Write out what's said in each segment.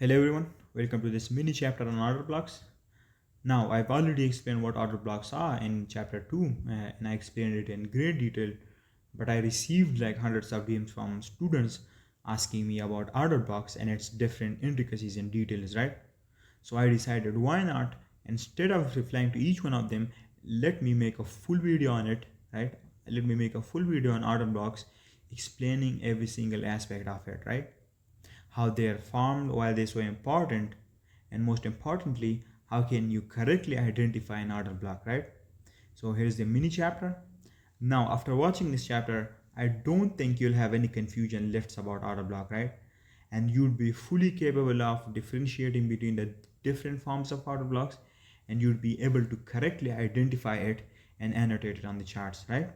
Hello everyone, welcome to this mini chapter on order blocks. Now, I've already explained what order blocks are in chapter 2 and I explained it in great detail, but I received like hundreds of DMs from students asking me about order blocks and its different intricacies and details, right? So I decided why not, instead of replying to each one of them, let me make a full video on it, right? Let me make a full video on order blocks explaining every single aspect of it, right? How they are formed, why they're so important, and most importantly, how can you correctly identify an order block, right? So here's the mini chapter. Now, after watching this chapter, I don't think you'll have any confusion left about order block, right? And you'd be fully capable of differentiating between the different forms of order blocks, and you'd be able to correctly identify it and annotate it on the charts, right?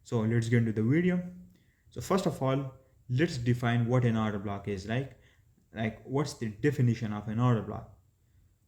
So let's get into the video. So first of all, let's define what an order block is. Like what's the definition of an order block?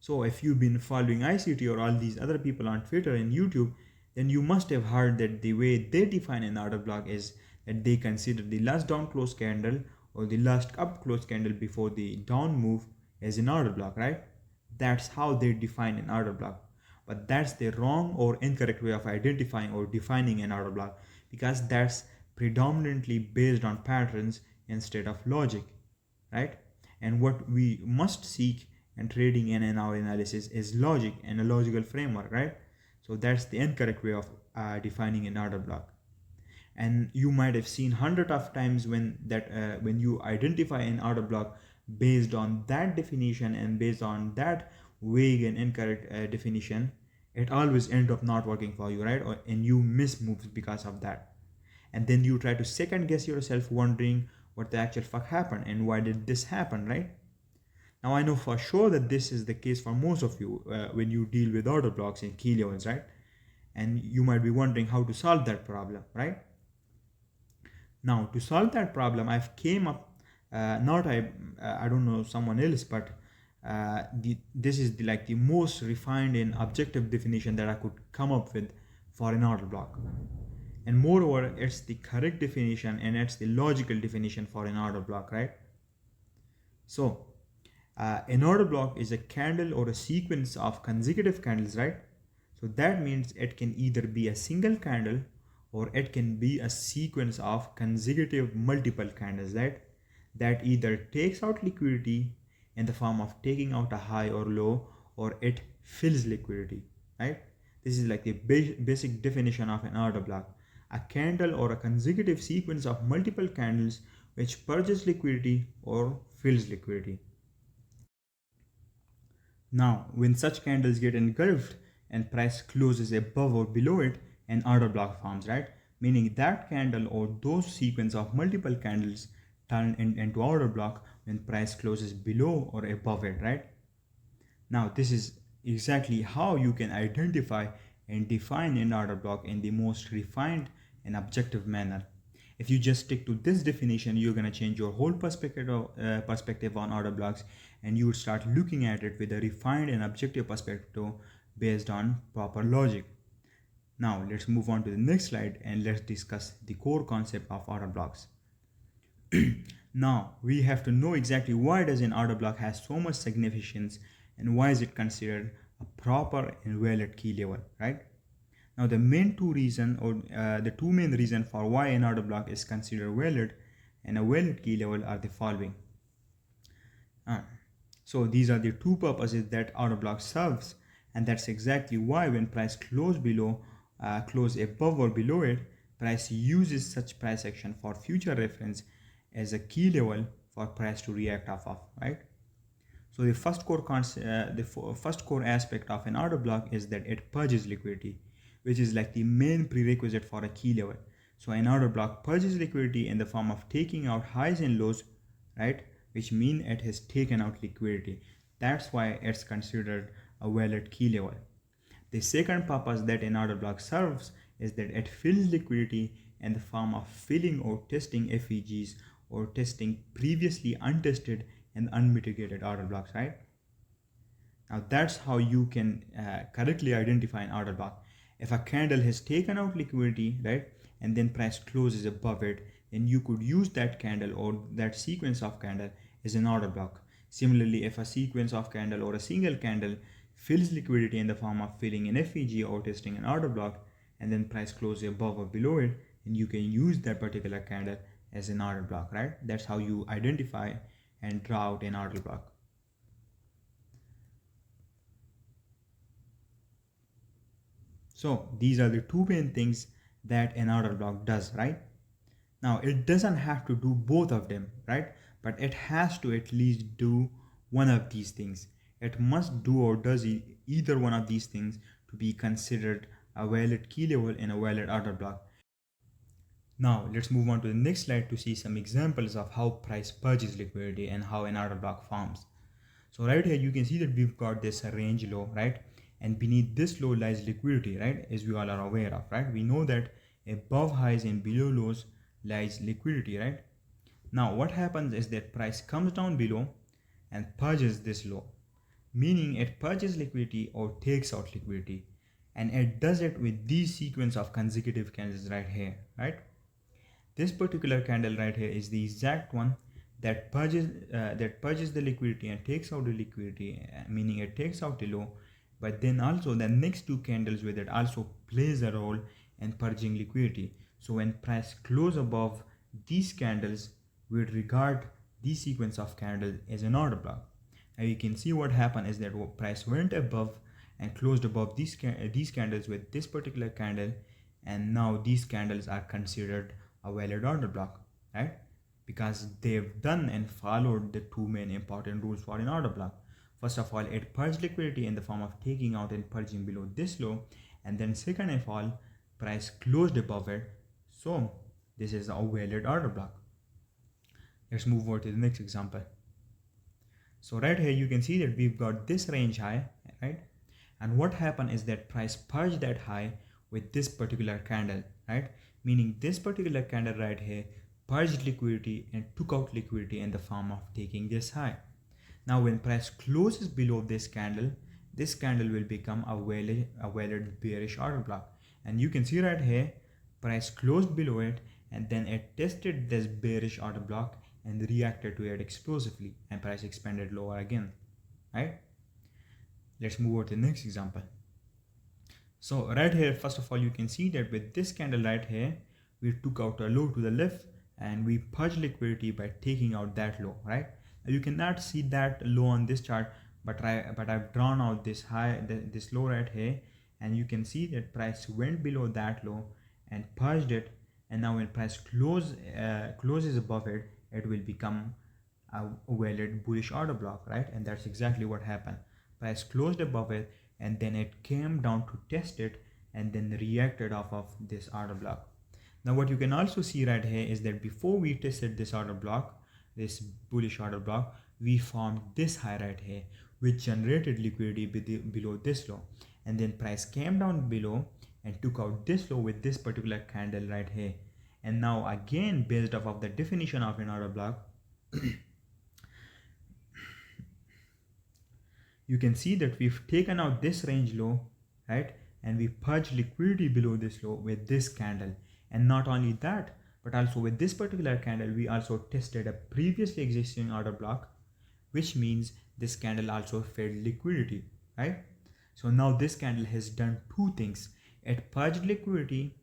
So if you've been following ICT or all these other people on Twitter and YouTube, then you must have heard that the way they define an order block is that they consider the last down close candle or the last up close candle before the down move as an order block, right? That's how they define an order block. But that's the wrong or incorrect way of identifying or defining an order block, because that's predominantly based on patterns instead of logic, right? And what we must seek in trading and in our analysis is logic and a logical framework, right? So that's the incorrect way of defining an order block. And you might have seen hundred of times when you identify an order block based on that definition and based on that vague and incorrect definition, it always end up not working for you, right? And you miss moves because of that, and then you try to second guess yourself, wondering what the actual fuck happened and why did this happen, right? Now, I know for sure that this is the case for most of you when you deal with order blocks and key levels, right? And you might be wondering how to solve that problem, right? Now, to solve that problem, I've came up, not I don't know someone else, but this is like the most refined and objective definition that I could come up with for an order block. And moreover, it's the correct definition and it's the logical definition for an order block, right? So, an order block is a candle or a sequence of consecutive candles, right? So that means it can either be a single candle or it can be a sequence of consecutive multiple candles, right? That either takes out liquidity in the form of taking out a high or low, or it fills liquidity, right? This is like the basic definition of an order block. A candle or a consecutive sequence of multiple candles which purges liquidity or fills liquidity. Now, when such candles get engulfed and price closes above or below it, an order block forms, right? Meaning that candle or those sequence of multiple candles turn into order block when price closes below or above it, right? Now, this is exactly how you can identify and define an order block in the most refined and objective manner. If you just stick to this definition, you're going to change your whole perspective on order blocks, and you would start looking at it with a refined and objective perspective based on proper logic. Now, let's move on to the next slide and let's discuss the core concept of order blocks. Now, we have to know exactly why does an order block has so much significance and why is it considered a proper and valid key level, right? Now, the two main reason for why an order block is considered valid and a valid key level are the following. So these are the two purposes that order block serves, and that's exactly why when price close above or below it, price uses such price action for future reference as a key level for price to react off of, right? So the first core aspect of an order block is that it purges liquidity, which is like the main prerequisite for a key level. So an order block purges liquidity in the form of taking out highs and lows, right? Which mean it has taken out liquidity. That's why it's considered a valid key level. The second purpose that an order block serves is that it fills liquidity in the form of filling or testing FEGs or testing previously untested and unmitigated order blocks, right? Now that's how you can correctly identify an order block. If a candle has taken out liquidity, right, and then price closes above it, then you could use that candle or that sequence of candle as an order block. Similarly, if a sequence of candle or a single candle fills liquidity in the form of filling an FEG or testing an order block, and then price closes above or below it, and you can use that particular candle as an order block, right? That's how you identify and draw out an order block. So these are the two main things that an order block does, right? Now it doesn't have to do both of them, right? But it has to at least do one of these things. It must do or does either one of these things to be considered a valid key level in a valid order block. Now let's move on to the next slide to see some examples of how price purges liquidity and how an order block forms. So right here you can see that we've got this range low, right? And beneath this low lies liquidity, right? As we all are aware of, right? We know that above highs and below lows lies liquidity, right? Now what happens is that price comes down below and purges this low, meaning it purges liquidity or takes out liquidity, and it does it with these sequence of consecutive candles right here, right? This particular candle right here is the exact one that purges the liquidity and takes out the liquidity, meaning it takes out the low. But then also the next two candles with it also plays a role in purging liquidity. So when price close above these candles, we would regard this sequence of candles as an order block. Now you can see what happened is that price went above and closed above these candles with this particular candle, and now these candles are considered a valid order block, right? Because they've done and followed the two main important rules for an order block. First of all, it purged liquidity in the form of taking out and purging below this low, and then second of all, price closed above it, so this is a valid order block. Let's move over to the next example. So right here you can see that we've got this range high, right? And what happened is that price purged that high with this particular candle, right? Meaning this particular candle right here purged liquidity and took out liquidity in the form of taking this high. Now when price closes below this candle will become a valid bearish order block. And you can see right here, price closed below it and then it tested this bearish order block and reacted to it explosively, and price expanded lower again, right? Let's move over to the next example. So right here, first of all, you can see that with this candle right here, we took out a low to the left and we purged liquidity by taking out that low, right? Now you cannot see that low on this chart, but I've drawn out this high, this low right here, and you can see that price went below that low and purged it, and now when price closes above it, it will become a valid bullish order block, right? And that's exactly what happened. Price closed above it and then it came down to test it and then reacted off of this order block. Now what you can also see right here is that before we tested this order block, this bullish order block, we formed this high right here which generated liquidity below this low, and then price came down below and took out this low with this particular candle right here. And now again, based off of the definition of an order block, you can see that we've taken out this range low, right? And we purged liquidity below this low with this candle. And not only that, but also with this particular candle, we also tested a previously existing order block, which means this candle also fed liquidity, right? So now this candle has done two things. It purged liquidity,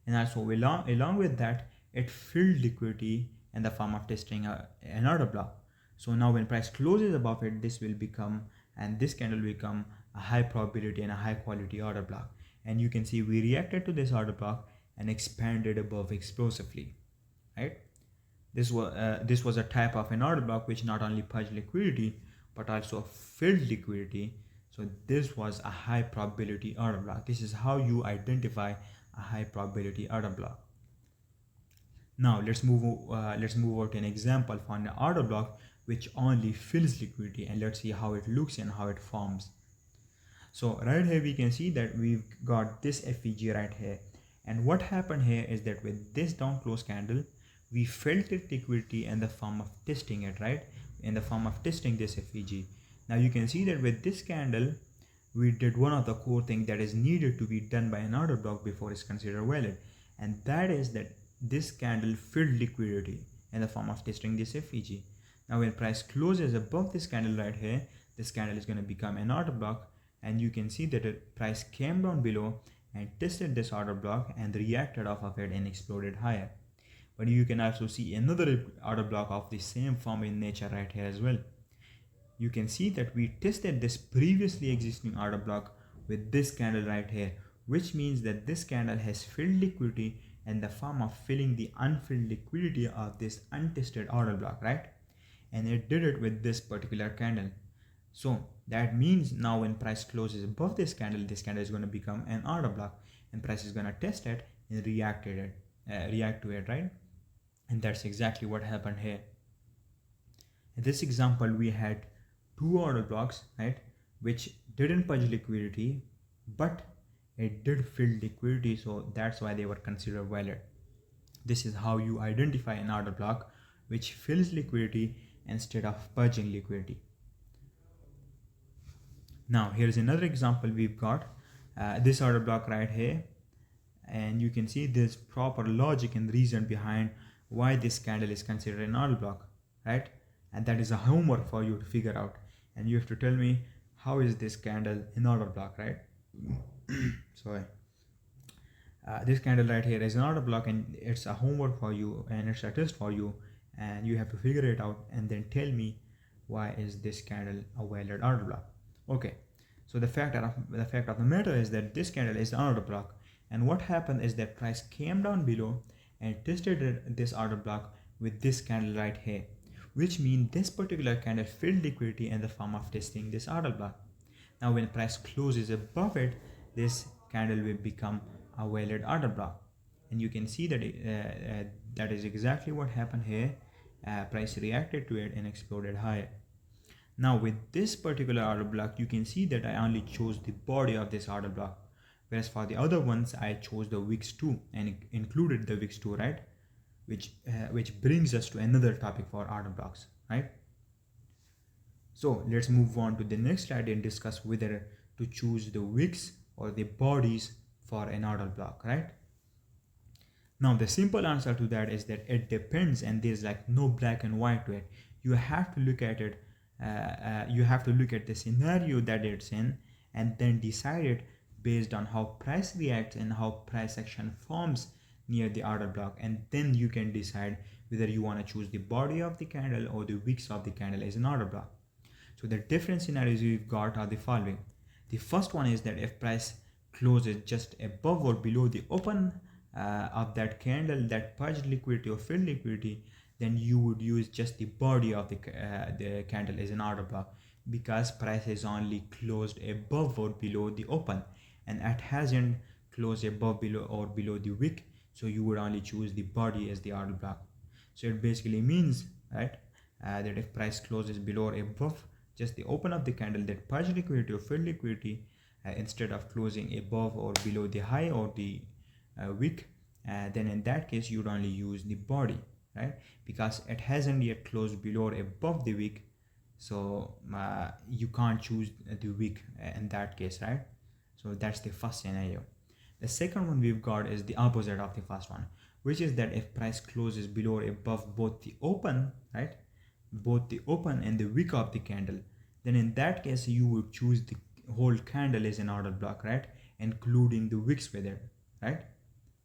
and also along with that, it filled liquidity in the form of testing an order block. So now when price closes above it, this candle will become a high probability and a high quality order block. And you can see we reacted to this order block and expanded above explosively, right? This was a type of an order block which not only purged liquidity but also filled liquidity. So this was a high probability order block. This is how you identify a high probability order block. Now let's move over to an example for an order block which only fills liquidity, and let's see how it looks and how it forms. So right here we can see that we've got this FEG right here, and what happened here is that with this down close candle, we filled it liquidity in the form of testing it, right? In the form of testing this FEG. Now you can see that with this candle, we did one of the core things that is needed to be done by an order block before it's considered valid, and that is that this candle filled liquidity in the form of testing this FEG. Now when price closes above this candle right here, this candle is going to become an order block, and you can see that the price came down below and tested this order block and reacted off of it and exploded higher. But you can also see another order block of the same form in nature right here as well. You can see that we tested this previously existing order block with this candle right here, which means that this candle has filled liquidity in the form of filling the unfilled liquidity of this untested order block, right? And it did it with this particular candle. So that means now when price closes above this candle is going to become an order block, and price is going to test it and react to it, right? And that's exactly what happened here. In this example, we had two order blocks, right, which didn't purge liquidity, but it did fill liquidity, so that's why they were considered valid. This is how you identify an order block which fills liquidity instead of purging liquidity. Now here's another example. We've got this order block right here, and you can see there's proper logic and reason behind why this candle is considered an order block, right? And that is a homework for you to figure out, and you have to tell me how is this candle an order block, right? Sorry. This candle right here is an order block, and it's a homework for you, and it's a test for you, and you have to figure it out and then tell me why is this candle a valid order block. Okay, so the fact of the matter is that this candle is an order block, and what happened is that price came down below and tested this order block with this candle right here, which means this particular candle filled liquidity in the form of testing this order block. Now when price closes above it, this candle will become a valid order block, and you can see that that is exactly what happened here. Price reacted to it and exploded higher. Now with this particular order block, you can see that I only chose the body of this order block, whereas for the other ones I chose the wicks too and included the wicks too, right? Which brings us to another topic for order blocks, right? So let's move on to the next slide and discuss whether to choose the wicks or the bodies for an order block, right? Now the simple answer to that is that it depends, and there's like no black and white to it. You have to look at it. You have to look at the scenario that it's in and then decide it based on how price reacts and how price action forms near the order block, and then you can decide whether you want to choose the body of the candle or the wicks of the candle as an order block. So the different scenarios we've got are the following. The first one is that if price closes just above or below the open of that candle that purged liquidity or filled liquidity, then you would use just the body of the candle as an order block, because price is only closed above or below the open, and it hasn't closed above, below or below the wick, so you would only choose the body as the order block. So it basically means, right, that if price closes below or above just the open of the candle that purged liquidity or filled liquidity, instead of closing above or below the high or the wick, then in that case you would only use the body, right, because it hasn't yet closed below or above the wick, so you can't choose the wick in that case, right? So that's the first scenario. The second one we've got is the opposite of the first one, which is that if price closes below or above both the open, right, both the open and the wick of the candle, then in that case you would choose the whole candle as an order block, right, including the wicks with it, right?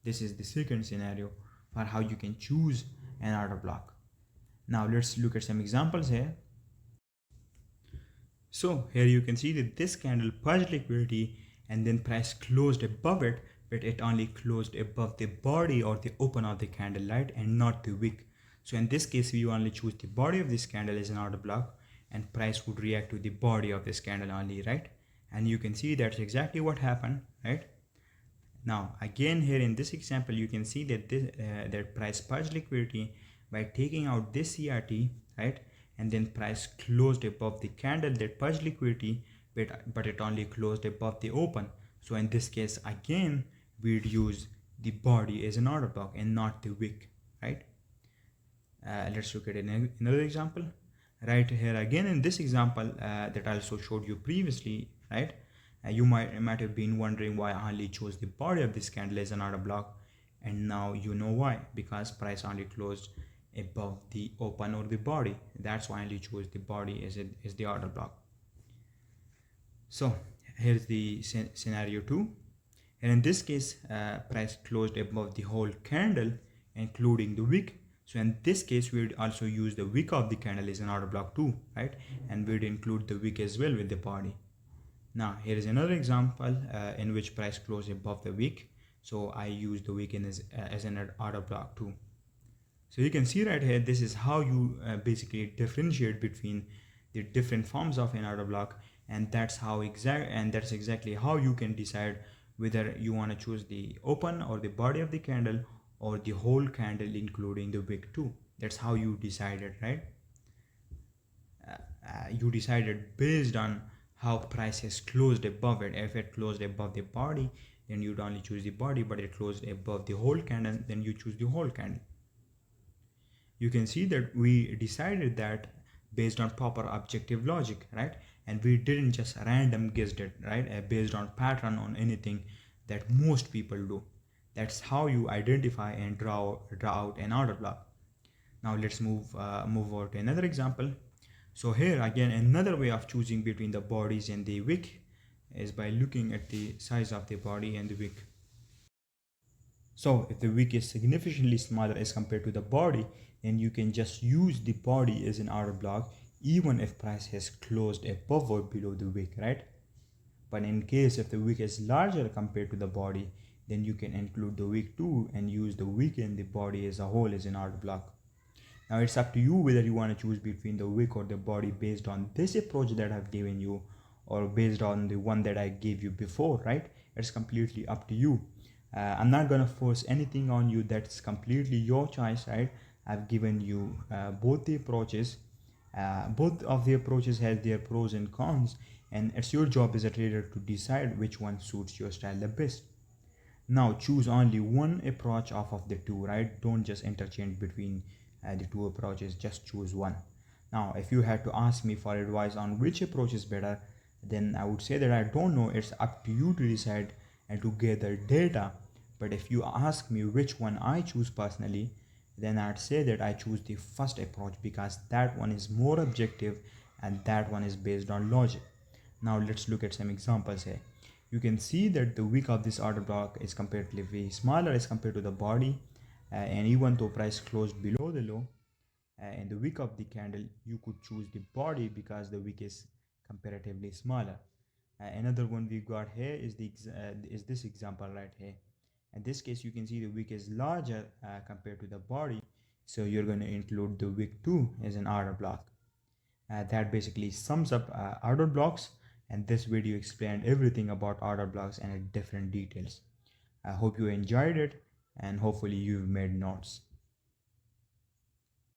This is the second scenario for how you can choose an order block. Now let's look at some examples here. So here you can see that this candle purged liquidity and then price closed above it, but it only closed above the body or the open of the candle, right, and not the wick. So in this case we only choose the body of this candle as an order block, and price would react to the body of this candle only, right? And you can see that's exactly what happened, right? Now again here in this example you can see that that price purged liquidity by taking out this CRT, right, and then price closed above the candle that purged liquidity, but it only closed above the open. So in this case again we'd use the body as an order block and not the wick, right? Let's look at another example right here. Again in this example that I also showed you previously, right, you might have been wondering why I only chose the body of this candle as an order block, and now you know why, because price only closed above the open or the body. That's why I only choose the body as the order block. So here's the scenario 2, and in this case price closed above the whole candle including the wick. So in this case we would also use the wick of the candle as an order block too, right? And we'd include the wick as well with the body. Now here is another example in which price closed above the wick, so I use the wick as an order block too. So you can see right here, this is how you basically differentiate between the different forms of an order block, and that's exactly how you can decide whether you want to choose the open or the body of the candle or the whole candle including the wick too. That's how you decided, right? You decided based on how price has closed above it. If it closed above the body, then you'd only choose the body, but it closed above the whole candle, then you choose the whole candle. You can see that we decided that based on proper objective logic, right? And we didn't just random guessed it, right? Based on pattern on anything that most people do. That's how you identify and draw out an order block. Now let's move over to another example. So here again, another way of choosing between the bodies and the wick is by looking at the size of the body and the wick. So if the wick is significantly smaller as compared to the body, then you can just use the body as an order block even if price has closed above or below the wick, right? But in case if the wick is larger compared to the body, then you can include the wick too and use the wick and the body as a whole as an order block. Now it's up to you whether you want to choose between the wick or the body based on this approach that I've given you or based on the one that I gave you before, right? It's completely up to you. I'm not gonna force anything on you. That's completely your choice, right? I've given you both the approaches. Both of the approaches has their pros and cons, and it's your job as a trader to decide which one suits your style the best. Now choose only one approach off of the two, right? Don't just interchange between the two approaches, just choose one. Now if you had to ask me for advice on which approach is better, then I would say that I don't know. It's up to you to decide and to gather data. But if you ask me which one I choose personally, then I'd say that I choose the first approach because that one is more objective and that one is based on logic. Now let's look at some examples here. You can see that the wick of this order block is comparatively smaller as compared to the body, and even though price closed below the low in the wick of the candle, you could choose the body because the wick is comparatively smaller. Another one we got here is is this example right here. In this case, you can see the wick is larger compared to the body, so you're going to include the wick too as an order block. That basically sums up order blocks, and this video explained everything about order blocks and different details. I hope you enjoyed it, and hopefully you've made notes.